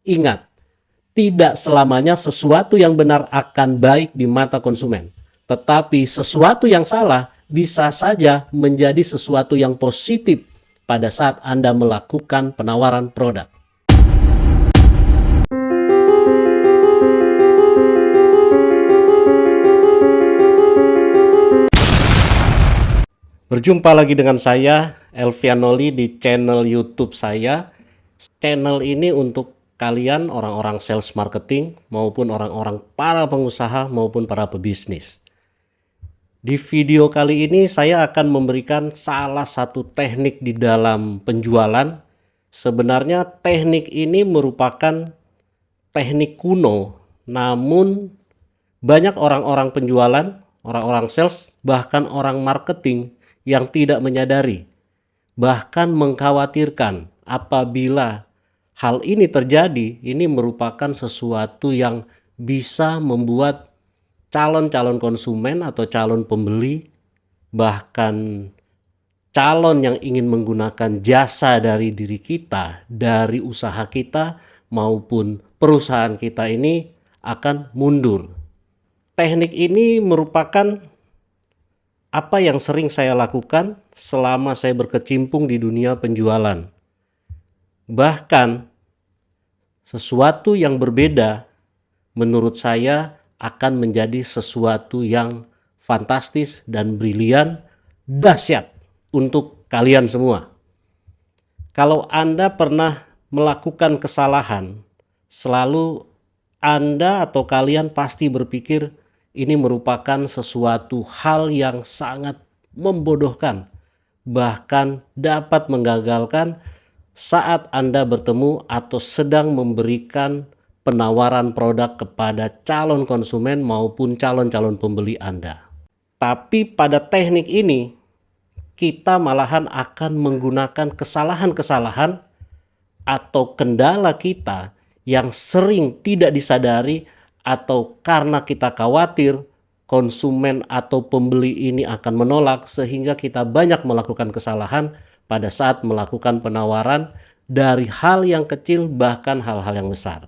Ingat, tidak selamanya sesuatu yang benar akan baik di mata konsumen. Tetapi sesuatu yang salah bisa saja menjadi sesuatu yang positif pada saat Anda melakukan penawaran produk. Berjumpa lagi dengan saya, Elvianoli, di channel YouTube saya. Channel ini untuk kalian orang-orang sales marketing maupun orang-orang para pengusaha maupun para pebisnis. Di video kali ini saya akan memberikan salah satu teknik di dalam penjualan. Sebenarnya teknik ini merupakan teknik kuno, namun banyak orang-orang penjualan, orang-orang sales, bahkan orang marketing yang tidak menyadari, bahkan mengkhawatirkan apabila hal ini terjadi. Ini merupakan sesuatu yang bisa membuat calon-calon konsumen atau calon pembeli, bahkan calon yang ingin menggunakan jasa dari diri kita, dari usaha kita maupun perusahaan kita ini akan mundur. Teknik ini merupakan apa yang sering saya lakukan selama saya berkecimpung di dunia penjualan. Bahkan sesuatu yang berbeda menurut saya akan menjadi sesuatu yang fantastis dan brilian, dahsyat untuk kalian semua. Kalau Anda pernah melakukan kesalahan, selalu Anda atau kalian pasti berpikir ini merupakan sesuatu hal yang sangat membodohkan, bahkan dapat menggagalkan saat Anda bertemu atau sedang memberikan penawaran produk kepada calon konsumen maupun calon-calon pembeli Anda. Tapi pada teknik ini, kita malahan akan menggunakan kesalahan-kesalahan atau kendala kita yang sering tidak disadari, atau karena kita khawatir konsumen atau pembeli ini akan menolak, sehingga kita banyak melakukan kesalahan pada saat melakukan penawaran, dari hal yang kecil bahkan hal-hal yang besar.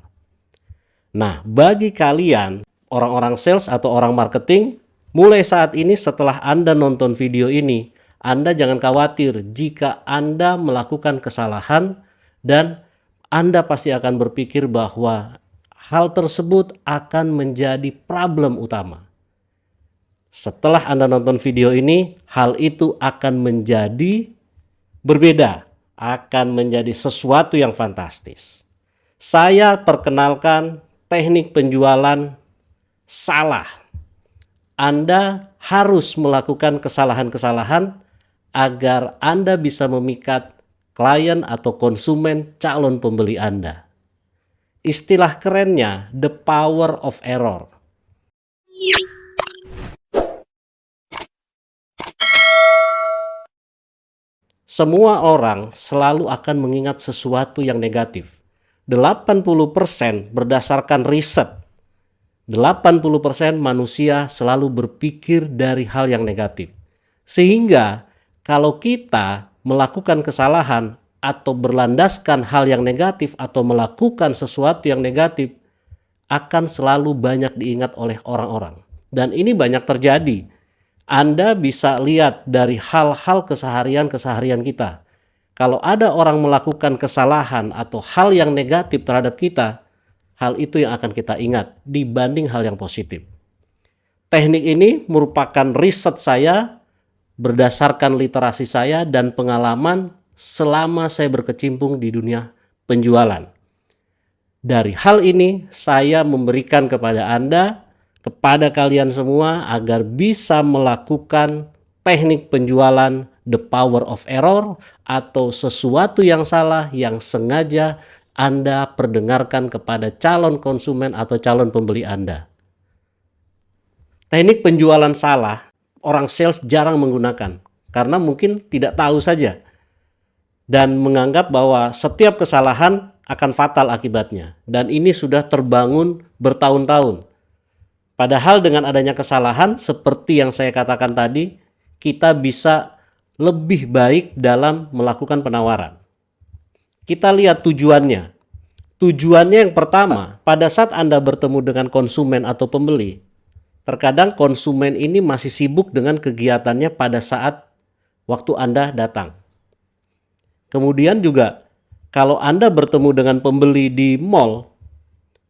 Nah, bagi kalian orang-orang sales atau orang marketing, mulai saat ini setelah Anda nonton video ini, Anda jangan khawatir jika Anda melakukan kesalahan, dan Anda pasti akan berpikir bahwa hal tersebut akan menjadi problem utama. Setelah Anda nonton video ini, hal itu akan menjadi berbeda, akan menjadi sesuatu yang fantastis. Saya perkenalkan teknik penjualan salah. Anda harus melakukan kesalahan-kesalahan agar Anda bisa memikat klien atau konsumen calon pembeli Anda. Istilah kerennya, the power of error. Semua orang selalu akan mengingat sesuatu yang negatif. 80% berdasarkan riset. 80% manusia selalu berpikir dari hal yang negatif. Sehingga kalau kita melakukan kesalahan atau berlandaskan hal yang negatif atau melakukan sesuatu yang negatif, akan selalu banyak diingat oleh orang-orang. Dan ini banyak terjadi. Anda bisa lihat dari hal-hal keseharian kita. Kalau ada orang melakukan kesalahan atau hal yang negatif terhadap kita, hal itu yang akan kita ingat dibanding hal yang positif. Teknik ini merupakan riset saya, berdasarkan literasi saya dan pengalaman selama saya berkecimpung di dunia penjualan. Dari hal ini saya memberikan kepada Anda, kepada kalian semua, agar bisa melakukan teknik penjualan the power of error, atau sesuatu yang salah yang sengaja Anda perdengarkan kepada calon konsumen atau calon pembeli Anda. Teknik penjualan salah, orang sales jarang menggunakan karena mungkin tidak tahu saja dan menganggap bahwa setiap kesalahan akan fatal akibatnya, dan ini sudah terbangun bertahun-tahun. Padahal dengan adanya kesalahan seperti yang saya katakan tadi, kita bisa lebih baik dalam melakukan penawaran. Kita lihat tujuannya. Tujuannya yang pertama, pada saat Anda bertemu dengan konsumen atau pembeli, terkadang konsumen ini masih sibuk dengan kegiatannya pada saat waktu Anda datang. Kemudian juga kalau Anda bertemu dengan pembeli di mall,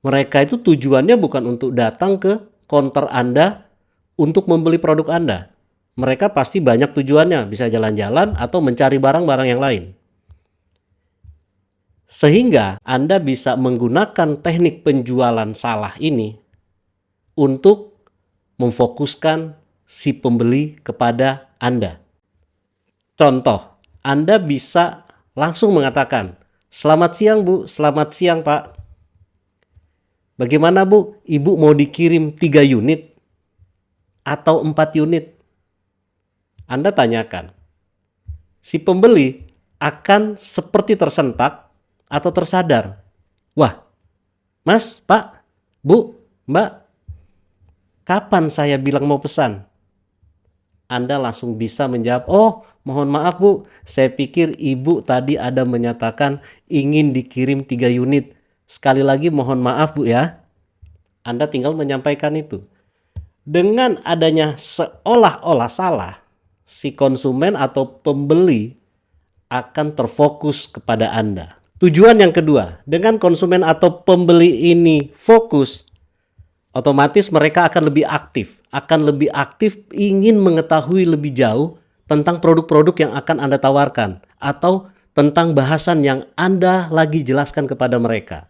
mereka itu tujuannya bukan untuk datang ke counter Anda untuk membeli produk Anda. Mereka pasti banyak tujuannya, bisa jalan-jalan atau mencari barang-barang yang lain. Sehingga Anda bisa menggunakan teknik penjualan salah ini untuk memfokuskan si pembeli kepada Anda. Contoh, Anda bisa langsung mengatakan, "Selamat siang Bu, selamat siang Pak. Bagaimana Bu, Ibu mau dikirim 3 unit atau 4 unit?" Anda tanyakan. Si pembeli akan seperti tersentak atau tersadar. Wah, Mas, Pak, Bu, Mbak, kapan saya bilang mau pesan? Anda langsung bisa menjawab, "Oh, mohon maaf Bu, saya pikir Ibu tadi ada menyatakan ingin dikirim 3 unit. Sekali lagi mohon maaf Bu ya." Anda tinggal menyampaikan itu. Dengan adanya seolah-olah salah, si konsumen atau pembeli akan terfokus kepada Anda. Tujuan yang kedua, dengan konsumen atau pembeli ini fokus, otomatis mereka akan lebih aktif ingin mengetahui lebih jauh tentang produk-produk yang akan Anda tawarkan atau tentang bahasan yang Anda lagi jelaskan kepada mereka.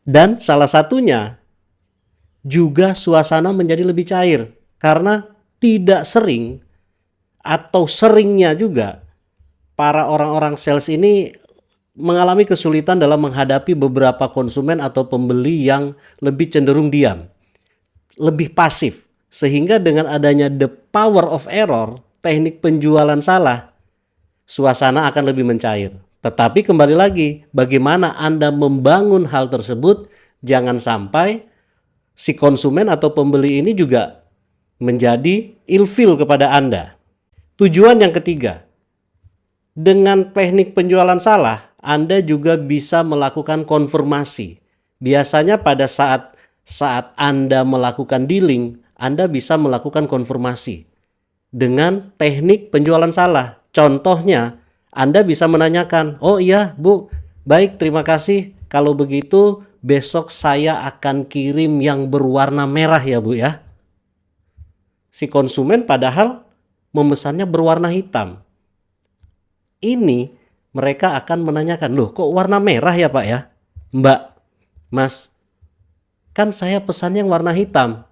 Dan salah satunya juga suasana menjadi lebih cair karena tidak sering atau seringnya juga para orang-orang sales ini mengalami kesulitan dalam menghadapi beberapa konsumen atau pembeli yang lebih cenderung diam, lebih pasif. Sehingga dengan adanya the power of error, teknik penjualan salah, suasana akan lebih mencair. Tetapi kembali lagi, bagaimana Anda membangun hal tersebut, jangan sampai si konsumen atau pembeli ini juga menjadi ilfil kepada Anda. Tujuan yang ketiga, dengan teknik penjualan salah, Anda juga bisa melakukan konfirmasi. Biasanya pada saat Anda melakukan dealing, Anda bisa melakukan konfirmasi dengan teknik penjualan salah. Contohnya, Anda bisa menanyakan, "Oh iya Bu, baik terima kasih. Kalau begitu besok saya akan kirim yang berwarna merah ya Bu ya." Si konsumen padahal memesannya berwarna hitam. Ini mereka akan menanyakan, "Loh kok warna merah ya Pak ya? Mbak, Mas, kan saya pesan yang warna hitam."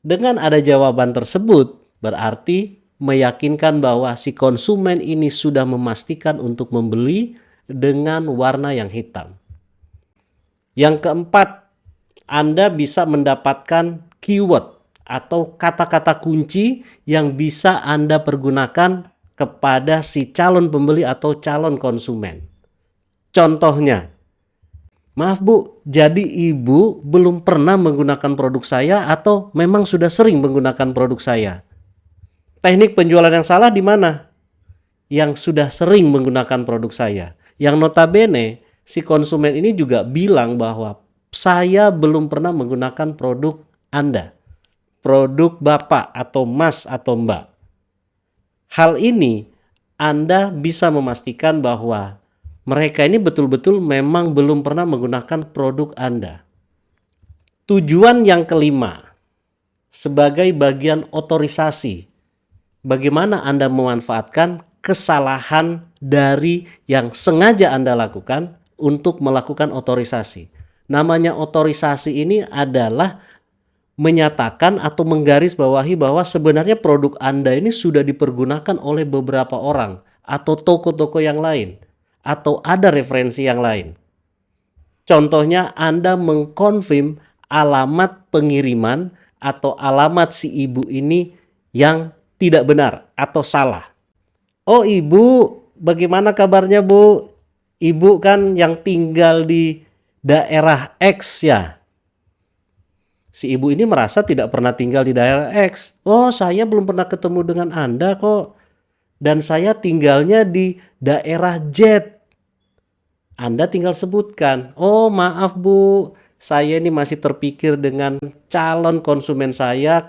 Dengan ada jawaban tersebut, berarti meyakinkan bahwa si konsumen ini sudah memastikan untuk membeli dengan warna yang hitam. Yang keempat, Anda bisa mendapatkan keyword atau kata-kata kunci yang bisa Anda pergunakan kepada si calon pembeli atau calon konsumen. Contohnya, "Maaf Bu, jadi Ibu belum pernah menggunakan produk saya atau memang sudah sering menggunakan produk saya?" Teknik penjualan yang salah di mana? Yang sudah sering menggunakan produk saya. Yang notabene si konsumen ini juga bilang bahwa saya belum pernah menggunakan produk Anda, produk Bapak atau Mas atau Mbak. Hal ini Anda bisa memastikan bahwa mereka ini betul-betul memang belum pernah menggunakan produk Anda. Tujuan yang kelima, sebagai bagian otorisasi, bagaimana Anda memanfaatkan kesalahan dari yang sengaja Anda lakukan untuk melakukan otorisasi. Namanya otorisasi ini adalah menyatakan atau menggarisbawahi bahwa sebenarnya produk Anda ini sudah dipergunakan oleh beberapa orang atau toko-toko yang lain atau ada referensi yang lain. Contohnya Anda mengkonfirm alamat pengiriman atau alamat si ibu ini yang tidak benar atau salah. "Oh Ibu, bagaimana kabarnya Bu? Ibu kan yang tinggal di daerah X ya?" Si ibu ini merasa tidak pernah tinggal di daerah X. "Oh, saya belum pernah ketemu dengan Anda kok. Dan saya tinggalnya di daerah Z." Anda tinggal sebutkan, "Oh, maaf Bu, saya ini masih terpikir dengan calon konsumen saya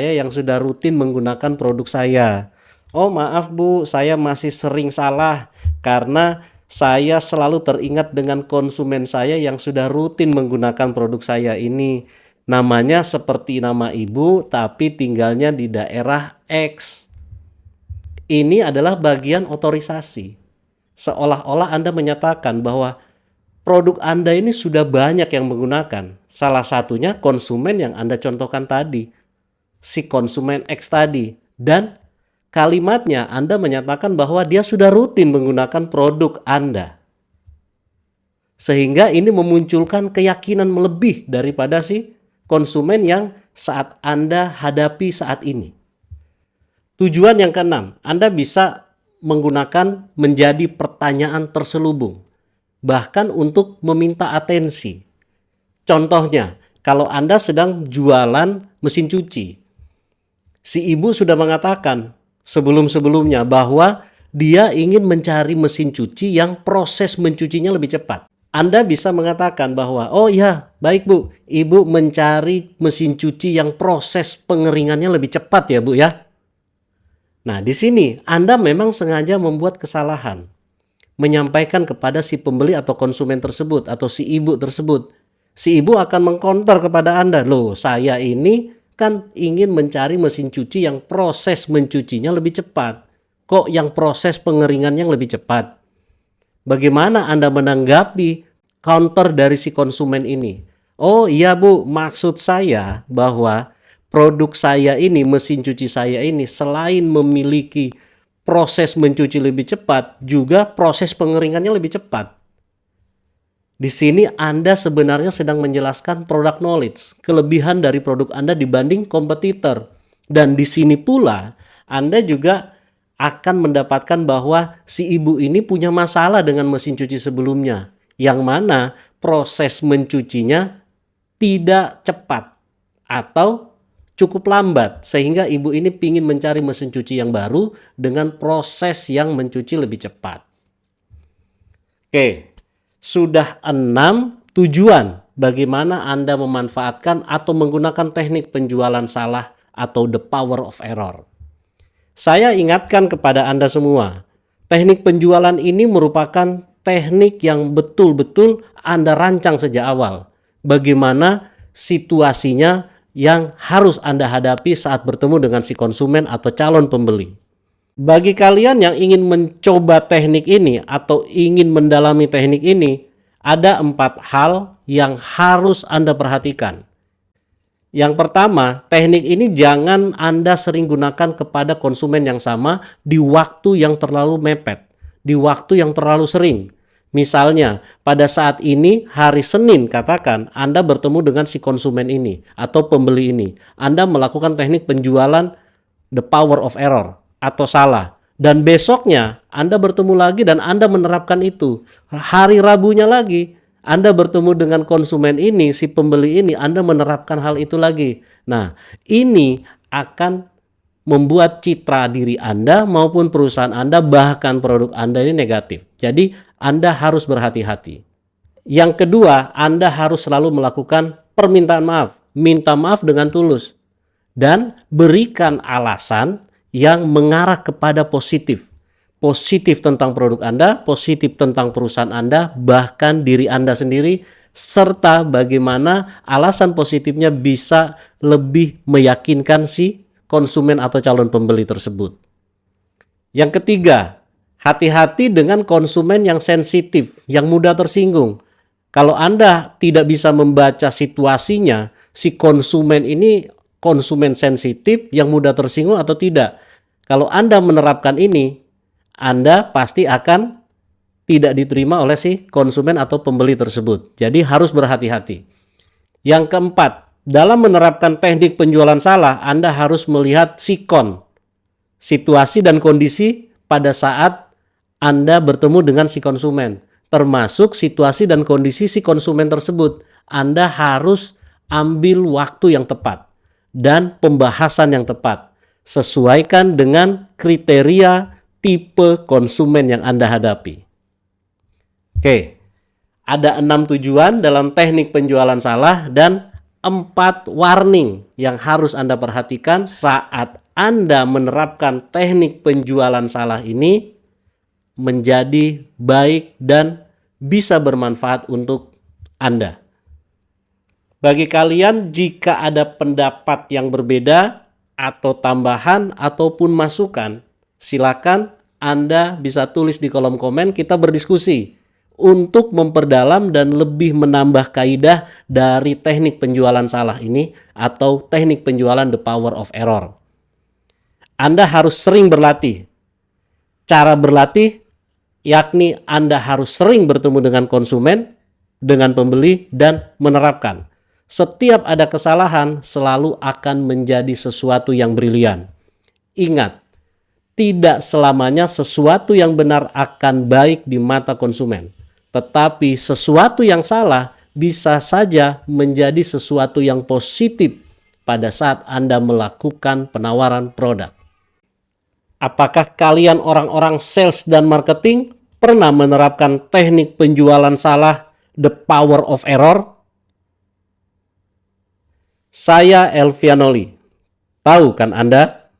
yang sudah rutin menggunakan produk saya. Oh, maaf Bu, saya masih sering salah karena saya selalu teringat dengan konsumen saya yang sudah rutin menggunakan produk saya ini. Namanya seperti nama Ibu, tapi tinggalnya di daerah X." Ini adalah bagian otorisasi. Seolah-olah Anda menyatakan bahwa produk Anda ini sudah banyak yang menggunakan. Salah satunya konsumen yang Anda contohkan tadi, si konsumen X tadi. Dan kalimatnya Anda menyatakan bahwa dia sudah rutin menggunakan produk Anda. Sehingga ini memunculkan keyakinan melebih daripada si konsumen yang saat Anda hadapi saat ini. Tujuan yang keenam, Anda bisa menggunakan menjadi pertanyaan terselubung, bahkan untuk meminta atensi. Contohnya, kalau Anda sedang jualan mesin cuci, si ibu sudah mengatakan sebelum-sebelumnya bahwa dia ingin mencari mesin cuci yang proses mencucinya lebih cepat. Anda bisa mengatakan bahwa, "Oh ya, baik Bu, Ibu mencari mesin cuci yang proses pengeringannya lebih cepat ya Bu ya." Nah, di sini Anda memang sengaja membuat kesalahan, menyampaikan kepada si pembeli atau konsumen tersebut atau si ibu tersebut. Si ibu akan mengkonter kepada Anda, "Loh, saya ini kan ingin mencari mesin cuci yang proses mencucinya lebih cepat. Kok yang proses pengeringannya yang lebih cepat?" Bagaimana Anda menanggapi counter dari si konsumen ini? "Oh iya Bu, maksud saya bahwa produk saya ini, mesin cuci saya ini selain memiliki proses mencuci lebih cepat, juga proses pengeringannya lebih cepat." Di sini Anda sebenarnya sedang menjelaskan product knowledge, kelebihan dari produk Anda dibanding kompetitor. Dan di sini pula Anda juga akan mendapatkan bahwa si ibu ini punya masalah dengan mesin cuci sebelumnya, yang mana proses mencucinya tidak cepat atau cukup lambat, sehingga ibu ini ingin mencari mesin cuci yang baru dengan proses yang mencuci lebih cepat. Oke, sudah 6 tujuan bagaimana Anda memanfaatkan atau menggunakan teknik penjualan salah atau the power of error. Saya ingatkan kepada Anda semua, teknik penjualan ini merupakan teknik yang betul-betul Anda rancang sejak awal. Bagaimana situasinya yang harus Anda hadapi saat bertemu dengan si konsumen atau calon pembeli. Bagi kalian yang ingin mencoba teknik ini atau ingin mendalami teknik ini, ada 4 hal yang harus Anda perhatikan. Yang pertama, teknik ini jangan Anda sering gunakan kepada konsumen yang sama di waktu yang terlalu mepet, di waktu yang terlalu sering. Misalnya, pada saat ini hari Senin katakan Anda bertemu dengan si konsumen ini atau pembeli ini. Anda melakukan teknik penjualan the power of error atau salah. Dan besoknya Anda bertemu lagi dan Anda menerapkan itu. Hari Rabunya lagi Anda bertemu dengan konsumen ini, si pembeli ini, Anda menerapkan hal itu lagi. Nah, ini akan membuat citra diri Anda maupun perusahaan Anda, bahkan produk Anda ini negatif. Jadi Anda harus berhati-hati. Yang kedua, Anda harus selalu melakukan permintaan maaf. Minta maaf dengan tulus. Dan berikan alasan yang mengarah kepada positif. Positif tentang produk Anda, positif tentang perusahaan Anda, bahkan diri Anda sendiri, serta bagaimana alasan positifnya bisa lebih meyakinkan si konsumen atau calon pembeli tersebut. Yang ketiga, hati-hati dengan konsumen yang sensitif, yang mudah tersinggung. Kalau Anda tidak bisa membaca situasinya, si konsumen ini konsumen sensitif yang mudah tersinggung atau tidak. Kalau Anda menerapkan ini, Anda pasti akan tidak diterima oleh si konsumen atau pembeli tersebut. Jadi harus berhati-hati. Yang keempat, dalam menerapkan teknik penjualan salah, Anda harus melihat sikon, situasi dan kondisi pada saat Anda bertemu dengan si konsumen. Termasuk situasi dan kondisi si konsumen tersebut. Anda harus ambil waktu yang tepat dan pembahasan yang tepat. Sesuaikan dengan kriteria tipe konsumen yang Anda hadapi. Oke, ada 6 tujuan dalam teknik penjualan salah dan 4 warning yang harus Anda perhatikan saat Anda menerapkan teknik penjualan salah ini menjadi baik dan bisa bermanfaat untuk Anda. Bagi kalian, jika ada pendapat yang berbeda atau tambahan ataupun masukan, silakan Anda bisa tulis di kolom komen, kita berdiskusi untuk memperdalam dan lebih menambah kaidah dari teknik penjualan salah ini atau teknik penjualan the power of error. Anda harus sering berlatih. Cara berlatih yakni Anda harus sering bertemu dengan konsumen, dengan pembeli, dan menerapkan. Setiap ada kesalahan selalu akan menjadi sesuatu yang brilian. Ingat, tidak selamanya sesuatu yang benar akan baik di mata konsumen. Tetapi sesuatu yang salah bisa saja menjadi sesuatu yang positif pada saat Anda melakukan penawaran produk. Apakah kalian orang-orang sales dan marketing pernah menerapkan teknik penjualan salah, the power of error? Saya Elvianoli. Tahu kan Anda?